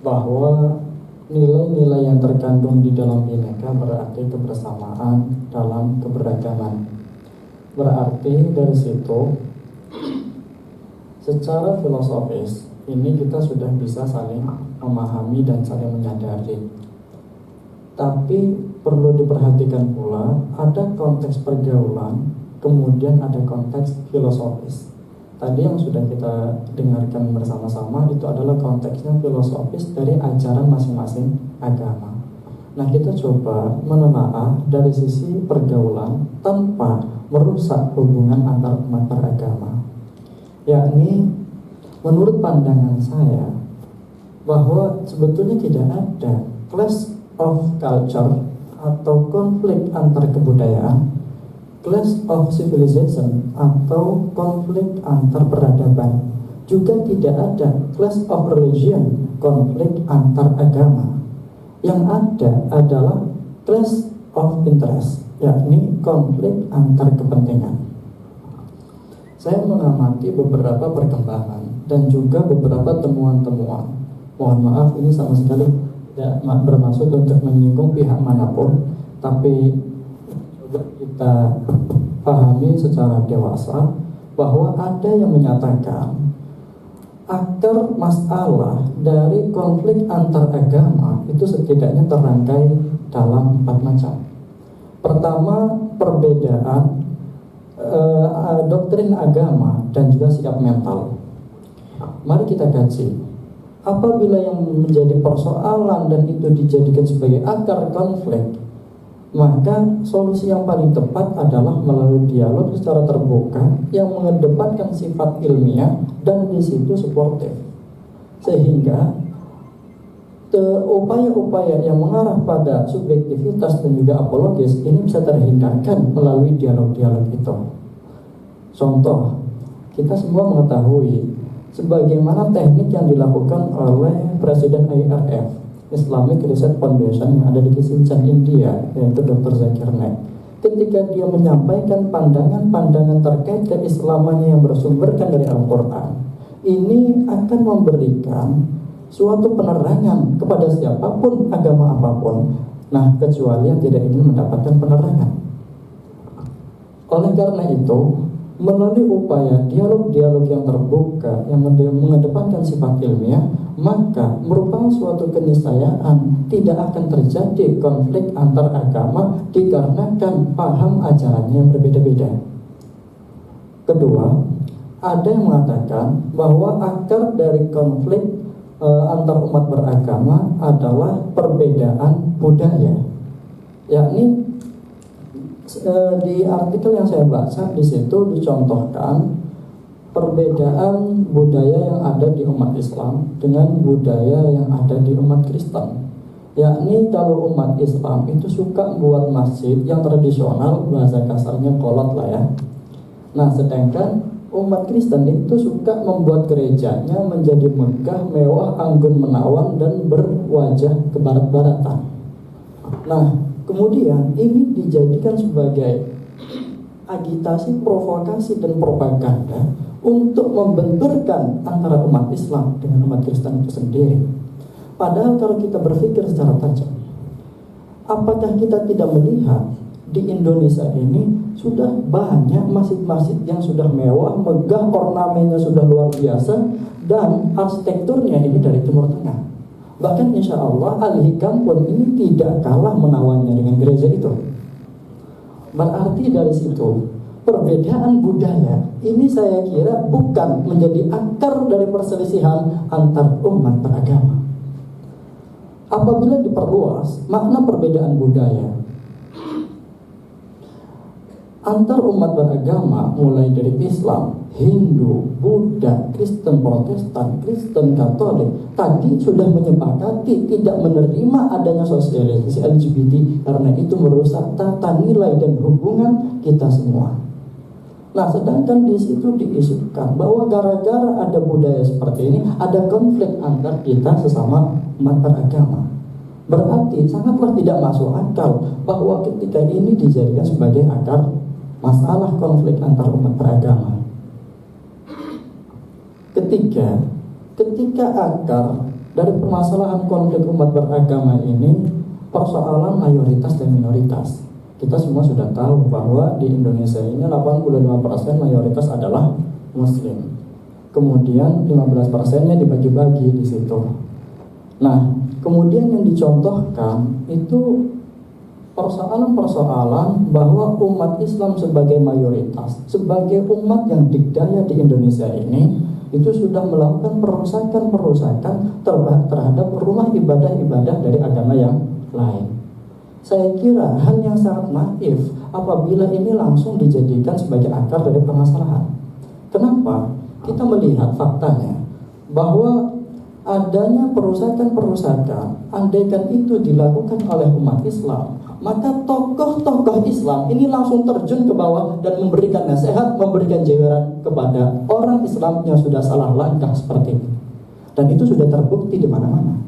bahwa nilai-nilai yang terkandung di dalam Bhinneka berarti kebersamaan dalam keberagaman. Berarti dari situ secara filosofis ini kita sudah bisa saling memahami dan saling menyadari. Tapi perlu diperhatikan pula ada konteks pergaulan, kemudian ada konteks filosofis. Tadi yang sudah kita dengarkan bersama-sama itu adalah konteksnya filosofis dari ajaran masing-masing agama. Nah, kita coba menelaah dari sisi pergaulan tanpa merusak hubungan antar umat beragama. Yakni menurut pandangan saya bahwa sebetulnya tidak ada clash of culture atau konflik antar kebudayaan, clash of civilization atau konflik antar peradaban. Juga tidak ada clash of religion, konflik antar agama. Yang ada adalah clash of interest, yakni konflik antar kepentingan. Saya mengamati beberapa perkembangan dan juga beberapa temuan-temuan. Mohon maaf, ini sama sekali tidak bermaksud untuk menyinggung pihak manapun, tapi coba kita pahami secara dewasa bahwa ada yang menyatakan akar masalah dari konflik antar agama itu setidaknya terangkai dalam 4 macam. Pertama, perbedaan doktrin agama dan juga sikap mental. Mari kita kaji. Apabila yang menjadi persoalan dan itu dijadikan sebagai akar konflik, maka solusi yang paling tepat adalah melalui dialog secara terbuka yang mengedepankan sifat ilmiah dan di situ suportif, sehingga upaya-upaya yang mengarah pada subjektivitas dan juga apologis ini bisa terhindarkan melalui dialog-dialog itu. Contoh, kita semua mengetahui sebagaimana teknik yang dilakukan oleh Presiden IRF, Islamic Research Foundation, yang ada di Kisinjan, India, yaitu Dr. Zakir Naik. Ketika dia menyampaikan pandangan-pandangan terkait keislamannya yang bersumberkan dari Al-Quran, ini akan memberikan suatu penerangan kepada siapapun, agama apapun. Nah, kecuali yang tidak ingin mendapatkan penerangan. Oleh karena itu, melalui upaya dialog-dialog yang terbuka yang mengedepankan sifat ilmiah, maka merupakan suatu keniscayaan tidak akan terjadi konflik antar agama dikarenakan paham ajarannya yang berbeda-beda. Kedua, ada yang mengatakan bahwa akar dari konflik antar umat beragama adalah perbedaan budaya, yakni di artikel yang saya baca di situ dicontohkan perbedaan budaya yang ada di umat Islam dengan budaya yang ada di umat Kristen. Yakni kalau umat Islam itu suka buat masjid yang tradisional, bahasa kasarnya kolot lah ya. Nah, sedangkan umat Kristen itu suka membuat gerejanya menjadi megah, mewah, anggun menawan dan berwajah kebarat-baratan. Nah, kemudian ini dijadikan sebagai agitasi, provokasi, dan propaganda untuk membenturkan antara umat Islam dengan umat Kristen itu sendiri. Padahal kalau kita berpikir secara tajam, apakah kita tidak melihat di Indonesia ini sudah banyak masjid-masjid yang sudah mewah, megah, ornamennya sudah luar biasa, dan arsitekturnya ini dari Timur Tengah. Bahkan insya Allah Al-Hikam pun ini tidak kalah menawannya dengan gereja itu. Berarti dari situ perbedaan budaya ini saya kira bukan menjadi akar dari perselisihan antar umat beragama. Apabila diperluas makna perbedaan budaya antar umat beragama, mulai dari Islam, Hindu, Buddha, Kristen Protestan, Kristen Katolik, tadi sudah menyepakati tidak menerima adanya sosialisasi LGBT karena itu merusak tata nilai dan hubungan kita semua. Nah, sedangkan di situ diisukan bahwa gara-gara ada budaya seperti ini, ada konflik antar kita sesama umat beragama. Berarti sangatlah tidak masuk akal bahwa ketika ini dijadikan sebagai akar masalah konflik antar umat beragama. Ketiga, ketika akar Dari permasalahan konflik umat beragama ini, persoalan mayoritas dan minoritas. Kita semua sudah tahu bahwa di Indonesia ini 85% mayoritas adalah Muslim. Kemudian 15%-nya dibagi-bagi di situ. Nah, kemudian yang dicontohkan itu persoalan-persoalan bahwa umat Islam sebagai mayoritas, sebagai umat yang dikdaya di Indonesia ini, itu sudah melakukan perusakan terhadap rumah ibadah-ibadah dari agama yang lain. Saya kira hal yang sangat naif apabila ini langsung dijadikan sebagai akar dari permasalahan. Kenapa? Kita melihat faktanya bahwa adanya perusakan-perusakan, andaikan itu dilakukan oleh umat Islam, maka tokoh-tokoh Islam ini langsung terjun ke bawah dan memberikan nasihat, memberikan jawaban kepada orang Islam yang sudah salah langkah seperti ini. Dan itu sudah terbukti di mana-mana.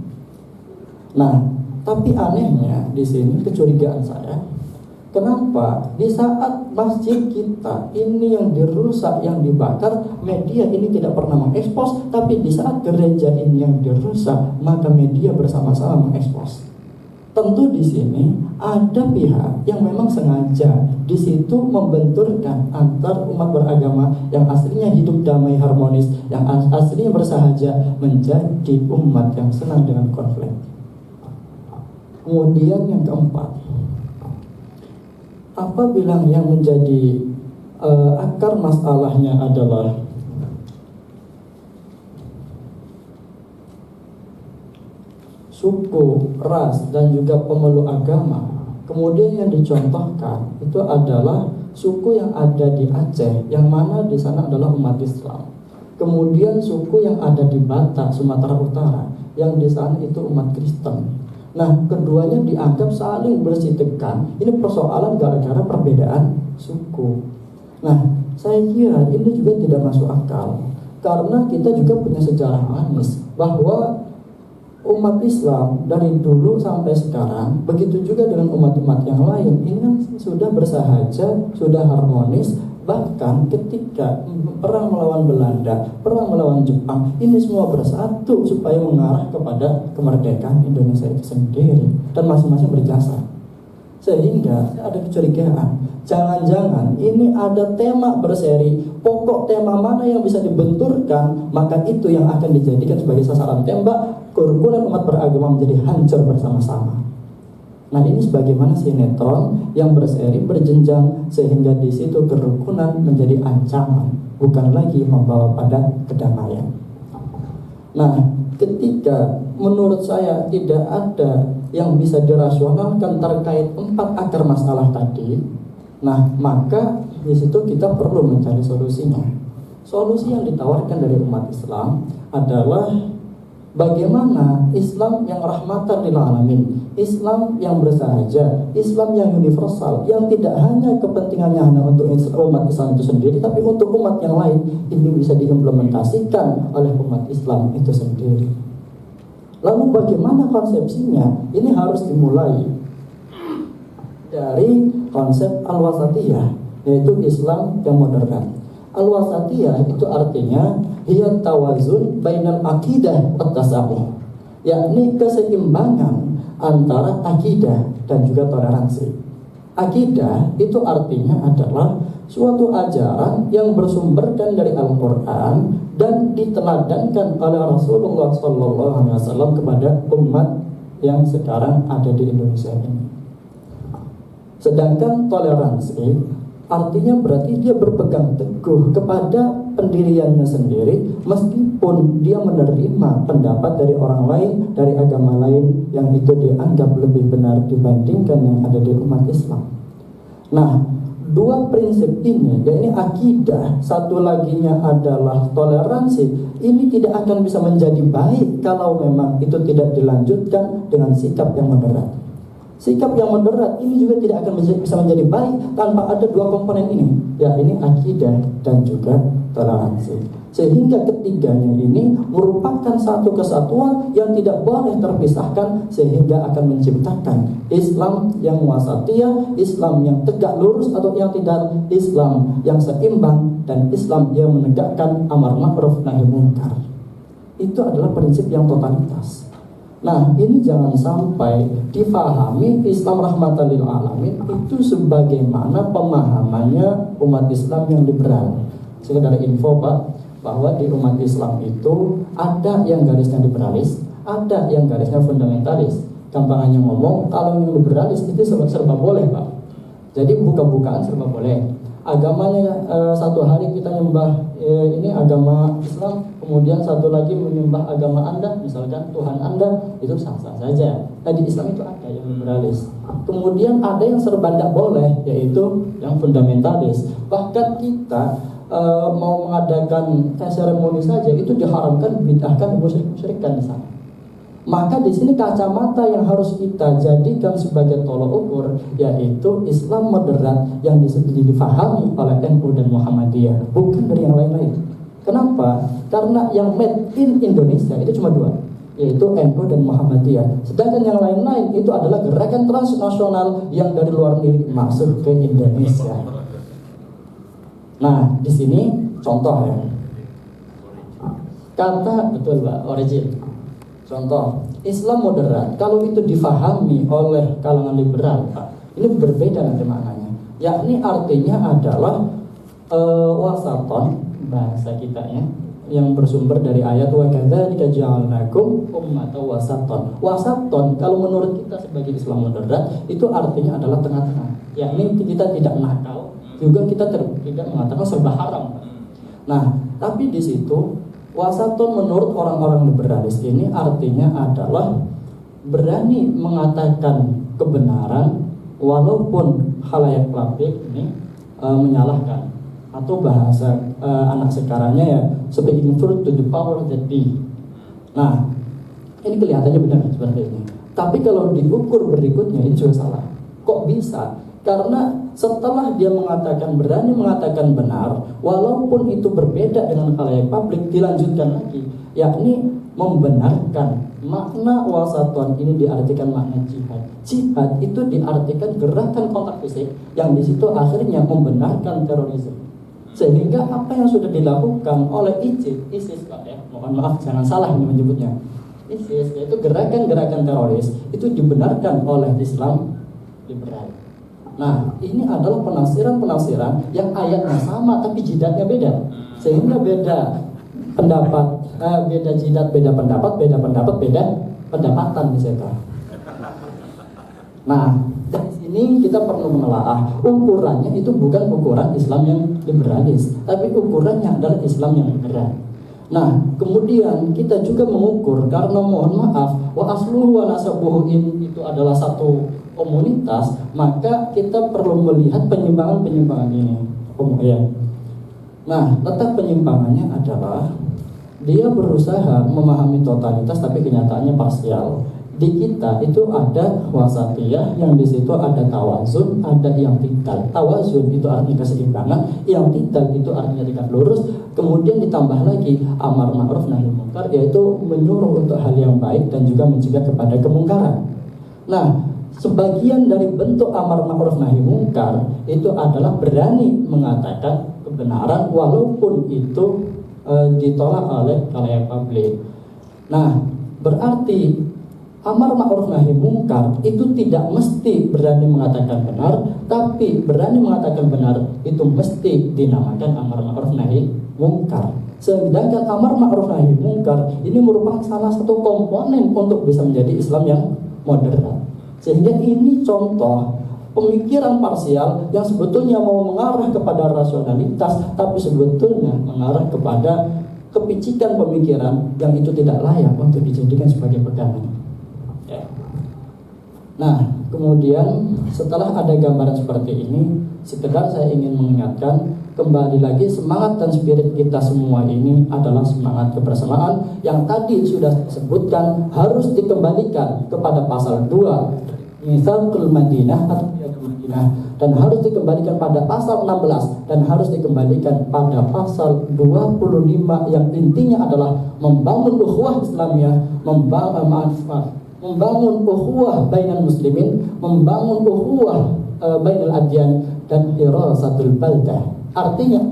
Nah, tapi anehnya di sini kecurigaan saya, kenapa di saat masjid kita ini yang dirusak, yang dibakar, media ini tidak pernah mengekspos, tapi di saat gereja ini yang dirusak, maka media bersama-sama mengekspos. Tentu di sini ada pihak yang memang sengaja di situ membenturkan antar umat beragama yang aslinya hidup damai harmonis, yang aslinya bersahaja, menjadi umat yang senang dengan konflik. Kemudian yang keempat, apabila yang menjadi akar masalahnya adalah suku, ras, dan juga pemeluk agama, kemudian yang dicontohkan itu adalah suku yang ada di Aceh, yang mana di sana adalah umat Islam. Kemudian suku yang ada di Batak, Sumatera Utara, yang di sana itu umat Kristen. Nah, keduanya dianggap saling bersitekan. Ini persoalan gara-gara perbedaan suku. Nah, saya kira ini juga tidak masuk akal, karena kita juga punya sejarah manis bahwa umat Islam dari dulu sampai sekarang, begitu juga dengan umat-umat yang lain, ini sudah bersahaja, sudah harmonis. Bahkan ketika perang melawan Belanda, perang melawan Jepang, ini semua bersatu supaya mengarah kepada kemerdekaan Indonesia itu sendiri, dan masing-masing berjasa. Sehingga ada kecurigaan, jangan-jangan ini ada tema berseri, pokok tema mana yang bisa dibenturkan, maka itu yang akan dijadikan sebagai sasaran tembak, kerukunan umat beragama menjadi hancur bersama-sama. Nah, ini sebagaimana sinetron yang berseri, berjenjang, sehingga di situ kerukunan menjadi ancaman, bukan lagi membawa pada kedamaian. Nah, ketika menurut saya tidak ada yang bisa dirasionalkan terkait 4 akar masalah tadi, nah maka di situ kita perlu mencari solusinya. Solusi yang ditawarkan dari umat Islam adalah bagaimana Islam yang rahmatan lil alamin, Islam yang bersahaja, Islam yang universal, yang tidak hanya kepentingannya hanya untuk umat Islam itu sendiri, tapi untuk umat yang lain, ini bisa diimplementasikan oleh umat Islam itu sendiri. Lalu bagaimana konsepsinya? Ini harus dimulai dari konsep al-wasatiyah, yaitu Islam yang modern. Al-wasatiyah itu artinya hiya tawazun bainal aqidah wat tasawuf, yakni keseimbangan antara akidah dan juga toleransi. Akidah itu artinya adalah suatu ajaran yang bersumberkan dari Al-Quran dan diteladankan oleh Rasulullah SAW kepada umat yang sekarang ada di Indonesia ini. Sedangkan toleransi artinya berarti dia berpegang teguh kepada pendiriannya sendiri, meskipun dia menerima pendapat dari orang lain, dari agama lain yang itu dianggap lebih benar dibandingkan yang ada di umat Islam. Nah, 2 prinsip ini, yakni akidah, satu laginya adalah toleransi, ini tidak akan bisa menjadi baik kalau memang itu tidak dilanjutkan dengan sikap yang moderat. Sikap yang moderat ini juga tidak akan bisa menjadi baik tanpa ada 2 komponen ini, ya ini akidah dan juga toleransi. Sehingga ketiganya ini merupakan satu kesatuan yang tidak boleh terpisahkan, sehingga akan menciptakan Islam yang wasatiyah, Islam yang tegak lurus atau yang tidak, Islam yang seimbang, dan Islam yang menegakkan amar ma'ruf nahi munkar. itu adalah prinsip yang totalitas. Nah, ini jangan sampai difahami Islam rahmatan lil alamin itu sebagaimana pemahamannya umat Islam yang liberal. Sekedar info Pak, bahwa di umat Islam itu ada yang garisnya liberalis, ada yang garisnya fundamentalis. Gampangannya ngomong, kalau yang liberalis itu serba boleh Pak. Jadi buka-bukaan serba boleh. Agamanya satu hari kita nyembah ini agama Islam, kemudian satu lagi menyembah agama Anda, misalkan Tuhan Anda, itu sah-sah saja. Nah, di Islam itu ada yang liberalis. Kemudian ada yang serba tidak boleh, yaitu yang fundamentalis. Bahkan kita mau mengadakan seremoni saja itu diharamkan, bid'ahkan, musyrikan di sana. Maka di sini kacamata yang harus kita jadikan sebagai tolok ukur yaitu Islam moderat yang difahami oleh NU dan Muhammadiyah, bukan dari yang lain-lain. Kenapa? Karena yang made in Indonesia itu cuma dua, yaitu NU dan Muhammadiyah. Sedangkan yang lain-lain itu adalah gerakan transnasional yang dari luar negeri masuk ke Indonesia. Nah, di sini contoh ya. Kata betul Pak, origin. Contoh, Islam moderat kalau itu difahami oleh kalangan liberal, Pak, ini berbeda nanti maknanya. Yakni artinya adalah wasaton, bahasa kitanya yang bersumber dari ayat wa kadzalika ja'alnakum ummatan wasaton. Wasaton kalau menurut kita sebagai Islam moderat itu artinya adalah tengah-tengah. Yakni kita tidak nakal, juga kita tidak mengatakan serba haram. Nah, tapi di situ wasaton menurut orang-orang liberalis ini artinya adalah berani mengatakan kebenaran walaupun khalayak publik ini menyalahkan, atau bahasa anak sekarangnya ya speaking truth to the power that be. Nah, ini kelihatannya benar seperti ini. Tapi kalau diukur berikutnya ini juga salah. Kok bisa? Karena setelah dia berani mengatakan benar, walaupun itu berbeda dengan khalayak publik, dilanjutkan lagi, yakni membenarkan. Makna wasaton ini diartikan makna jihad. Jihad itu diartikan gerakan kontak fisik yang di situ akhirnya membenarkan terorisme. Sehingga apa yang sudah dilakukan oleh ISIS, mohon maaf jangan salah ini menyebutnya, ISIS yaitu gerakan-gerakan teroris itu dibenarkan oleh Islam liberal. Nah, ini adalah penafsiran yang ayatnya sama tapi jidatnya beda. Sehingga beda pendapat, beda jidat, beda pendapat, beda pendapatan di situ. Nah, dari sini kita perlu menelaah ukurannya itu bukan ukuran Islam yang liberalis, tapi ukurannya adalah Islam yang moderat. Nah, kemudian kita juga mengukur karena mohon maaf wa asluhu wa nasabuhu itu adalah satu komunitas, maka kita perlu melihat penyimpangan-penyimpangan ini. Nah, letak penyimpangannya adalah dia berusaha memahami totalitas tapi kenyataannya parsial. Di kita itu ada wasatiyah yang di situ ada tawazun, ada yang tidal. Tawazun itu artinya keseimbangan, yang tidal itu artinya tegak lurus. Kemudian ditambah lagi amar ma'ruf nahi munkar, yaitu menyuruh untuk hal yang baik dan juga mencegah kepada kemungkaran. Nah, sebagian dari bentuk amar ma'ruf nahi munkar itu adalah berani mengatakan kebenaran walaupun itu ditolak oleh khalayak publik. Nah, berarti amar ma'ruf nahi munkar itu tidak mesti berani mengatakan benar, tapi berani mengatakan benar itu mesti dinamakan amar ma'ruf nahi munkar. Sedangkan amar ma'ruf nahi munkar ini merupakan salah satu komponen untuk bisa menjadi Islam yang moderat. Sehingga ini contoh pemikiran parsial yang sebetulnya mau mengarah kepada rasionalitas, tapi sebetulnya mengarah kepada kepicikan pemikiran yang itu tidak layak untuk dijadikan sebagai pegangan. Nah, kemudian setelah ada gambaran seperti ini, sekedar saya ingin mengingatkan kembali lagi semangat dan spirit kita semua ini adalah semangat kebersamaan yang tadi sudah disebutkan harus dikembalikan kepada pasal 2 Mitsaqul Madinah atau Piagam Madinah, dan harus dikembalikan pada pasal 16 dan harus dikembalikan pada pasal 25 yang intinya adalah membangun ukhuwah Islamiyah, membangun ukhuwah bainal muslimin, membangun ukhuwah bainal adyan, dan hirasatul baldah. Artinya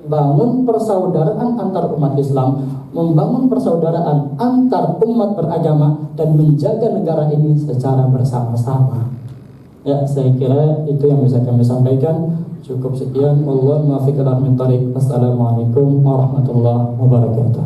membangun persaudaraan antar umat Islam, membangun persaudaraan antar umat beragama, dan menjaga negara ini secara bersama-sama. Ya, saya kira itu yang bisa kami sampaikan. Cukup sekian. Wallahu muwaffiq ila aqwamit thoriq. Wassalamualaikum warahmatullahi wabarakatuh.